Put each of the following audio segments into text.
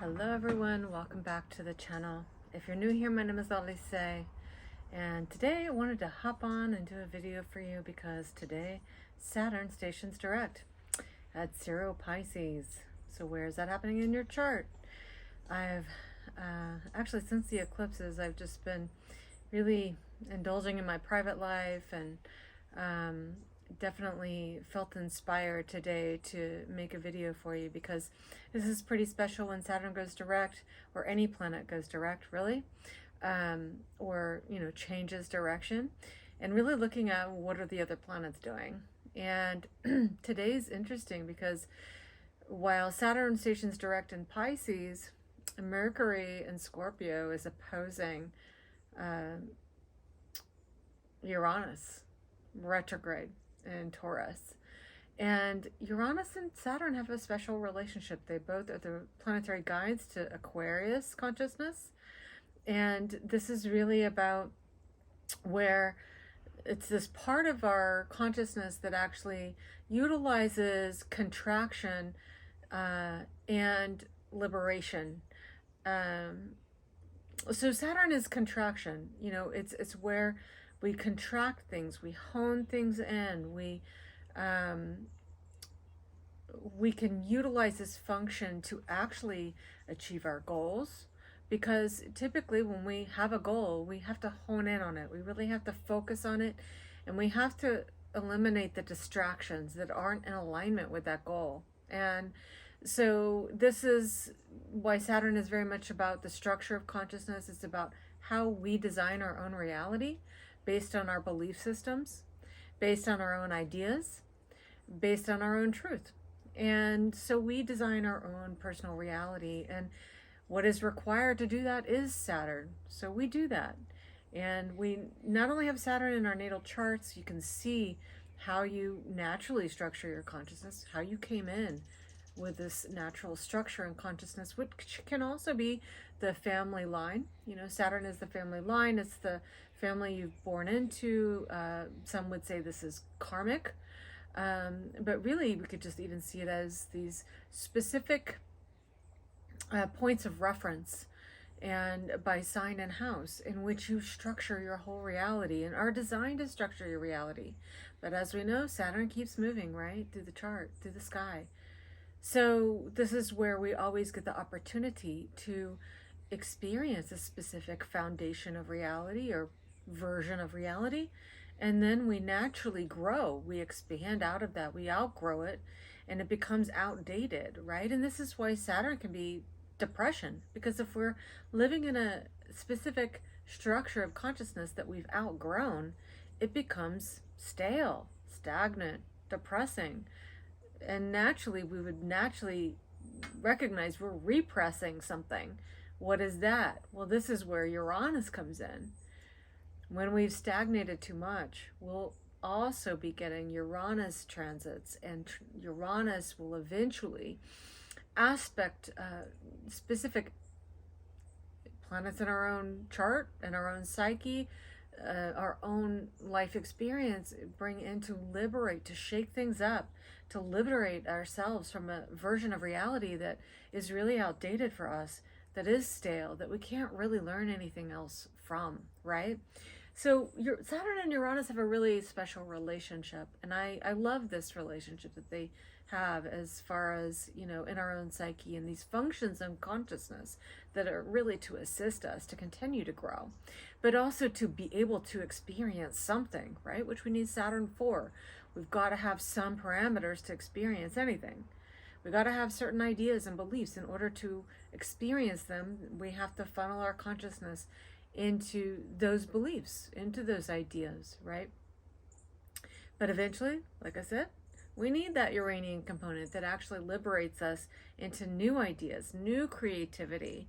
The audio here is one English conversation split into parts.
Hello everyone, welcome back to the channel. If you're new here, my name is Alice, and today I wanted to hop on and do a video for you because today Saturn stations direct at 0 Pisces. So where is that happening in your chart? I've actually, since the eclipses, I've just been really indulging in my private life and definitely felt inspired today to make a video for you because this is pretty special when Saturn goes direct, or any planet goes direct, really, or changes direction, and really looking at what are the other planets doing. And today's interesting because while Saturn stations direct in Pisces, Mercury in Scorpio is opposing Uranus retrograde in Taurus. And Uranus and Saturn have a special relationship. They both are the planetary guides to Aquarius consciousness. And this is really about where it's this part of our consciousness that actually utilizes contraction and liberation. So Saturn is contraction. It's where we contract things, we hone things in, we can utilize this function to actually achieve our goals. Because typically when we have a goal, we have to hone in on it. We really have to focus on it, and we have to eliminate the distractions that aren't in alignment with that goal. And so this is why Saturn is very much about the structure of consciousness. It's about how we design our own reality based on our belief systems, based on our own ideas, based on our own truth. And so we design our own personal reality, and what is required to do that is Saturn. So we do that. And we not only have Saturn in our natal charts, you can see how you naturally structure your consciousness, how you came in with this natural structure and consciousness, which can also be the family line. Saturn is the family line. It's the family you've born into. Some would say this is karmic, but really we could just even see it as these specific points of reference, and by sign and house, in which you structure your whole reality and are designed to structure your reality. But as we know, Saturn keeps moving right through the chart, through the sky. So this is where we always get the opportunity to experience a specific foundation of reality or version of reality, and then we naturally grow. We expand out of that. We outgrow it, and it becomes outdated, right? And this is why Saturn can be depression, because if we're living in a specific structure of consciousness that we've outgrown, it becomes stale, stagnant, depressing. And naturally, we would naturally recognize we're repressing something. What is that? Well, this is where Uranus comes in. When we've stagnated too much, we'll also be getting Uranus transits, and Uranus will eventually aspect specific planets in our own chart and our own psyche, our own life experience, bring in to liberate, to shake things up, to liberate ourselves from a version of reality that is really outdated for us, that is stale, that we can't really learn anything else from, right? So Saturn and Uranus have a really special relationship, and I love this relationship that they have, as far as, in our own psyche, and these functions of consciousness that are really to assist us to continue to grow, but also to be able to experience something, right? Which we need Saturn for. We've got to have some parameters to experience anything. We've got to have certain ideas and beliefs. In order to experience them, we have to funnel our consciousness into those beliefs, into those ideas, right? But eventually, like I said, we need that Uranian component that actually liberates us into new ideas, new creativity,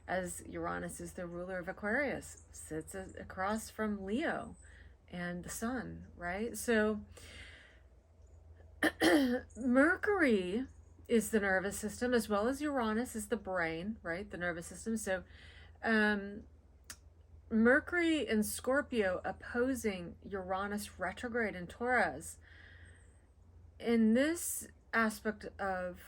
as Uranus is the ruler of Aquarius, sits across from Leo and the sun, right? So Mercury is the nervous system, as well as Uranus is the brain, right? The nervous system. So Mercury in Scorpio opposing Uranus retrograde in Taurus. In this aspect of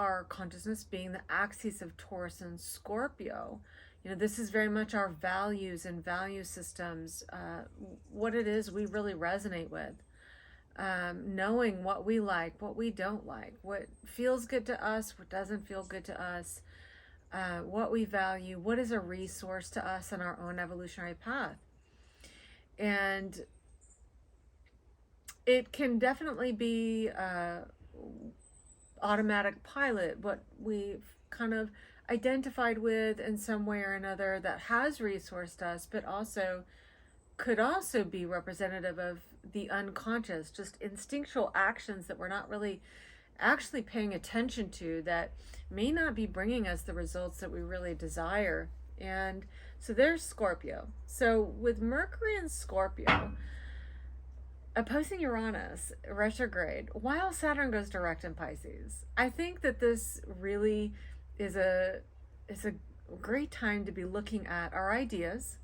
our consciousness being the axis of Taurus and Scorpio. This is very much our values and value systems, what it is we really resonate with. Knowing what we like, what we don't like, what feels good to us, what doesn't feel good to us, what we value, what is a resource to us in our own evolutionary path. And it can definitely be automatic pilot, what we've kind of identified with in some way or another that has resourced us, but also could also be representative of the unconscious, just instinctual actions that we're not really actually paying attention to, that may not be bringing us the results that we really desire. And so there's Scorpio. So with Mercury and Scorpio opposing Uranus retrograde while Saturn goes direct in Pisces, I think that this really is a great time to be looking at our ideas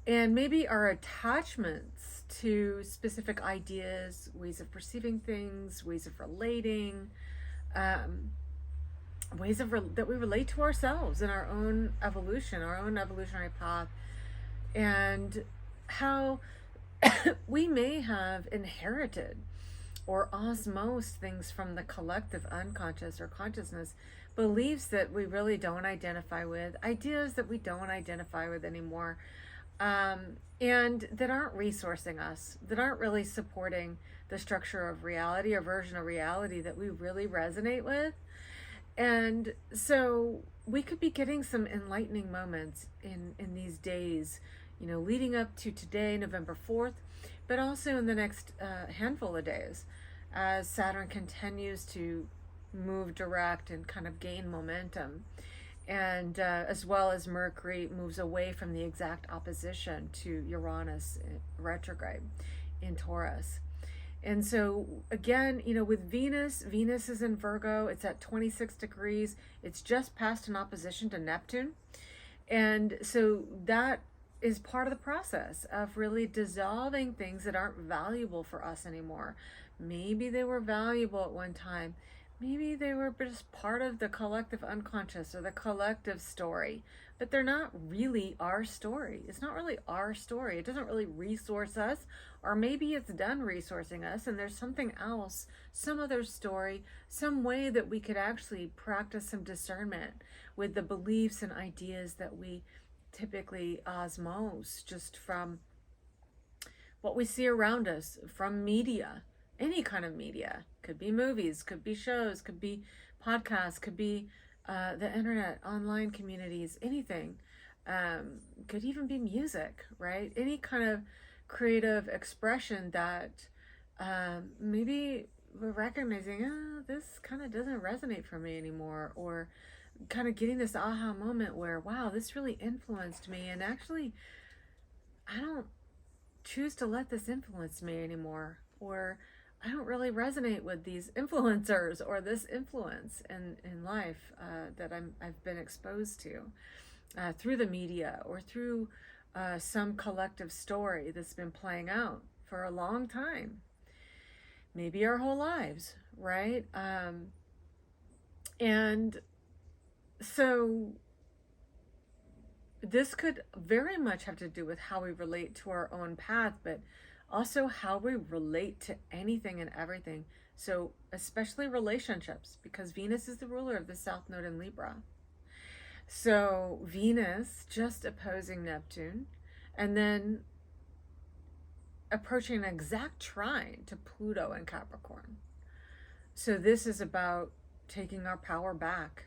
and maybe our attachments to specific ideas, ways of perceiving things, ways of relating, ways that we relate to ourselves in our own evolution, our own evolutionary path, and how we may have inherited or osmosed things from the collective unconscious or consciousness, beliefs that we really don't identify with, ideas that we don't identify with anymore, and that aren't resourcing us, that aren't really supporting the structure of reality or version of reality that we really resonate with. And so we could be getting some enlightening moments in these days, leading up to today, November 4th, but also in the next handful of days, as Saturn continues to move direct and kind of gain momentum. And as well as Mercury moves away from the exact opposition to Uranus retrograde in Taurus. And so again, with Venus is in Virgo. It's at 26 degrees. It's just past an opposition to Neptune. And so that is part of the process of really dissolving things that aren't valuable for us anymore. Maybe they were valuable at one time. Maybe they were just part of the collective unconscious or the collective story, but they're not really our story. It's not really our story. It doesn't really resource us, or maybe it's done resourcing us and there's something else, some other story, some way that we could actually practice some discernment with the beliefs and ideas that we typically osmose just from what we see around us, from media. Any kind of media. Could be movies, could be shows, could be podcasts, could be the internet, online communities, anything. Could even be music, right? Any kind of creative expression that maybe we're recognizing, this kind of doesn't resonate for me anymore, or kind of getting this aha moment where, wow, this really influenced me, and actually I don't choose to let this influence me anymore, or I don't really resonate with these influencers or this influence in life that I've been exposed to through the media or through some collective story that's been playing out for a long time, maybe our whole lives, right? And so this could very much have to do with how we relate to our own path, but also how we relate to anything and everything. So especially relationships, because Venus is the ruler of the South Node in Libra. So Venus just opposing Neptune, and then approaching an exact trine to Pluto in Capricorn. So this is about taking our power back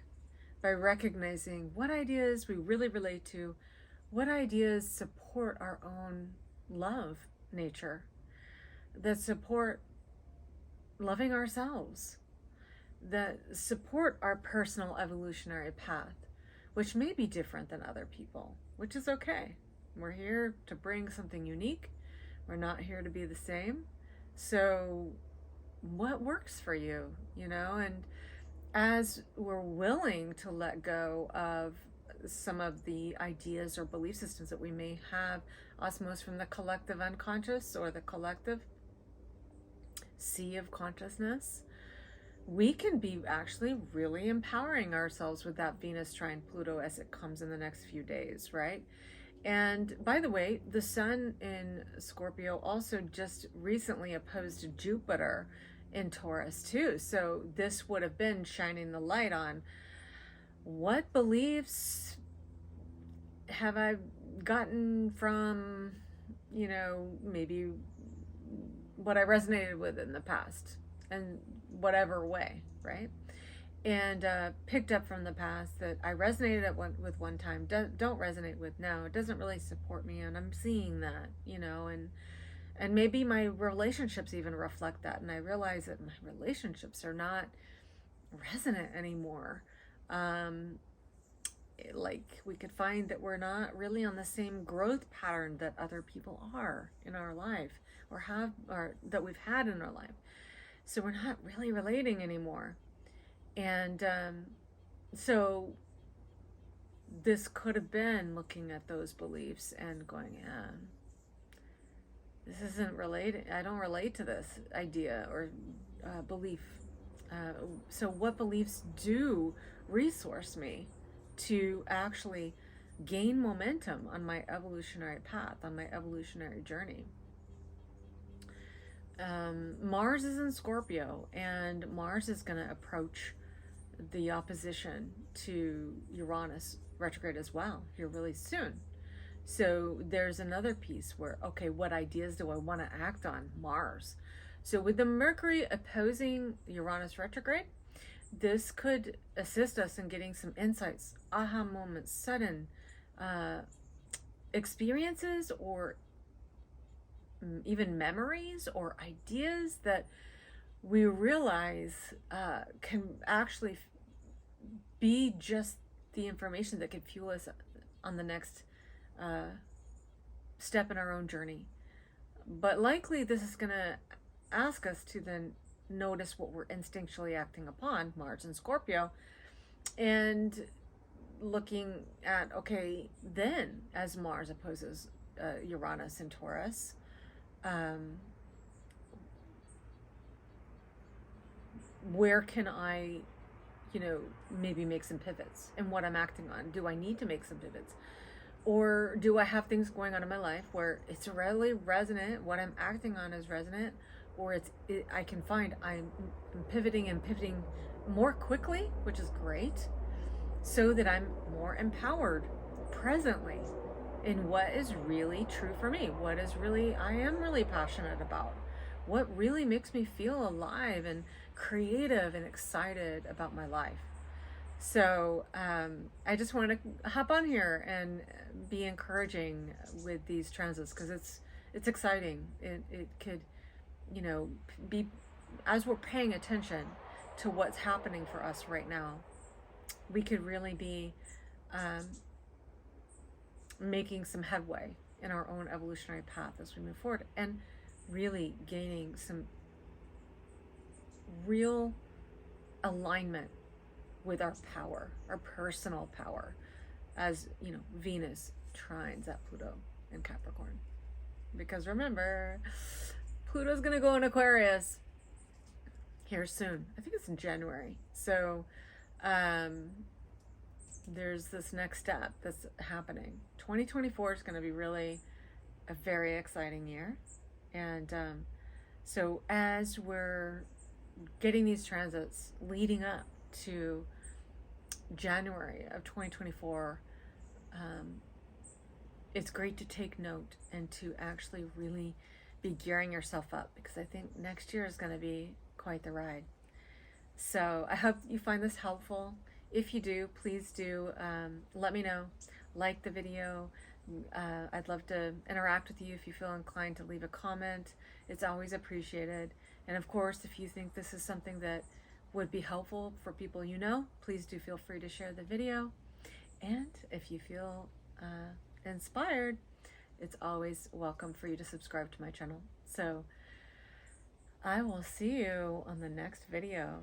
by recognizing what ideas we really relate to, what ideas support our own love nature, that support loving ourselves, that support our personal evolutionary path, which may be different than other people, which is okay. We're here to bring something unique. We're not here to be the same. So what works for you, and as we're willing to let go of some of the ideas or belief systems that we may have osmosed from the collective unconscious or the collective sea of consciousness, we can be actually really empowering ourselves with that Venus trine Pluto as it comes in the next few days, right? And by the way, the sun in Scorpio also just recently opposed Jupiter in Taurus too. So this would have been shining the light on what beliefs have I gotten from, maybe what I resonated with in the past, in whatever way, right? And picked up from the past that I resonated with one time, don't resonate with now. It doesn't really support me, and I'm seeing that, and maybe my relationships even reflect that, and I realize that my relationships are not resonant anymore. Like we could find that we're not really on the same growth pattern that other people are in our life, or that we've had in our life. So we're not really relating anymore. And so this could have been looking at those beliefs and going, yeah, this isn't related. I don't relate to this idea or belief. So what beliefs do resource me to actually gain momentum on my evolutionary path, on my evolutionary journey? Mars is in Scorpio, and Mars is going to approach the opposition to Uranus retrograde as well here really soon. So there's another piece where, okay, what ideas do I want to act on? Mars. So with the Mercury opposing Uranus retrograde, this could assist us in getting some insights, aha moments, sudden experiences, or even memories or ideas that we realize can actually be just the information that could fuel us on the next step in our own journey. But likely this is going to ask us to then notice what we're instinctually acting upon, Mars and Scorpio, and looking at, okay, then as Mars opposes Uranus and Taurus, where can I, maybe make some pivots in what I'm acting on? Do I need to make some pivots? Or do I have things going on in my life where it's really resonant, what I'm acting on is resonant, or I can find I'm pivoting more quickly, which is great, so that I'm more empowered presently in what is really true for me, I am really passionate about, what really makes me feel alive and creative and excited about my life. So I just want to hop on here and be encouraging with these transits, because it's exciting. It could, be, as we're paying attention to what's happening for us right now, we could really be making some headway in our own evolutionary path as we move forward, and really gaining some real alignment with our power, our personal power, as Venus trines at Pluto in Capricorn. Because remember, Pluto's gonna go in Aquarius here soon. I think it's in January. So there's this next step that's happening. 2024 is going to be really a very exciting year. And so as we're getting these transits leading up to January of 2024, it's great to take note and to actually really be gearing yourself up, because I think next year is going to be quite the ride. So I hope you find this helpful. If you do, please do let me know. Like the video. I'd love to interact with you if you feel inclined to leave a comment. It's always appreciated. And of course, if you think this is something that would be helpful for people please do feel free to share the video. And if you feel inspired, it's always welcome for you to subscribe to my channel. So I will see you on the next video.